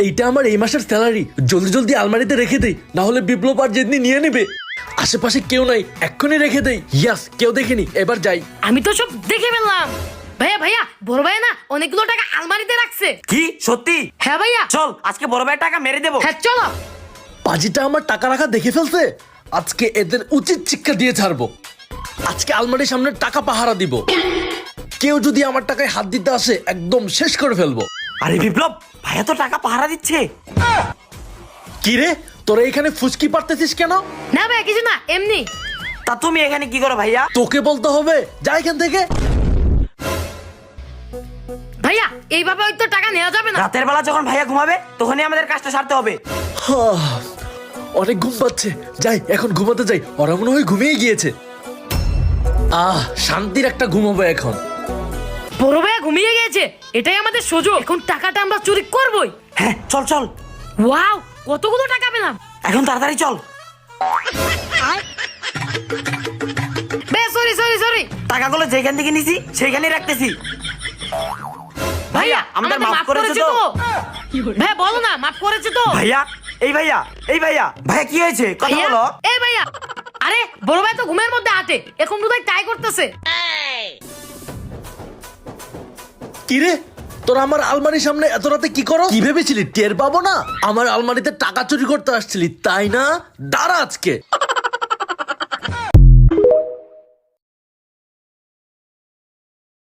এইটা আমার এই মাসের স্যালারি, জলদি জলদি আলমারিতে রেখে দেই, না হলে বিপ্লব আর জেদনি নিয়ে নেবে। আশেপাশে কেউ নাই, এক্ষুনি রেখে দেই। ইয়াস, কেউ দেখেনি, এবার যাই। আমি তো সব দেখে ফেললাম। ভাইয়া ভাইয়া, বড় ভাই না অনেকগুলো টাকা আলমারিতে রাখছে। কি সত্যি? হ্যাঁ ভাইয়া, চল আজকে বড় ভাইয়ের টাকা মেরে দেবো। হ্যাঁ চলো। পাজিটা আমার টাকা রাখা দেখে ফেলছে, আজকে এদের উচিত শিক্ষা দিয়ে ছাড়বো। আজকে আলমারির সামনে টাকা পাহারা দিব, কেউ যদি আমার টাকায় হাত দিতে আসে একদম শেষ করে ফেলবো। আরে বিপ্লব, ভাইয়া তো টাকা পাহারা দিচ্ছে। কি রে, তোরা এখানে ফুচকি পারতেছিস কেন? না ভাইয়া কিছু না, এমনি। তা তুমি এখানে কি করো ভাইয়া? তোকে বলতে হবে, যা এখান থেকে। ভাইয়া এইভাবে হয়তো টাকা নেওয়া যাবে না। রাতের বেলা যখন ভাইয়া ঘুমাবে তখনই আমাদের কাজটা সারতে হবে। অনেক ঘুম পাচ্ছে, যাই এখন ঘুমাতে যাই। ওরা মনে হয় ঘুমিয়ে গিয়েছে। শান্তির একটা ঘুমাবো এখন। বড় ভাইয়া ঘুমিয়ে গেছে, এটাই আমাদের সুযোগ। এখন টাকাটা আমরা চুরি করবই। হ্যাঁ চল চল। ওয়াও, কতগুলো টাকা পেলাম। এখন তাড়াতাড়ি চল। Sorry sorry sorry. টাকাগুলো যেখান থেকে নিছি সেইখানেই রাখতেছি। ভাইয়া আমাদের মাফ করেছে তো? ভাইয়া বলো না, মাফ করেছে তো? ভাইয়া এই ভাইয়া, এই ভাইয়া, ভাইয়া কি হয়েছে কথা ভাইয়া, বলো। এই ভাইয়া, আরে বড় ভাই তো ঘুমের মধ্যে হাঁটে, এখন বোধহয় ট্রাই করতেছে। কি রে, তোরা আমার আলমারির সামনে এত রাতে কি করো? কি ভেবেছিলি টের পাবো না? আমার আলমারিতে টাকা চুরি করতে আসছিলি তাই না? দাঁড়া আজকে।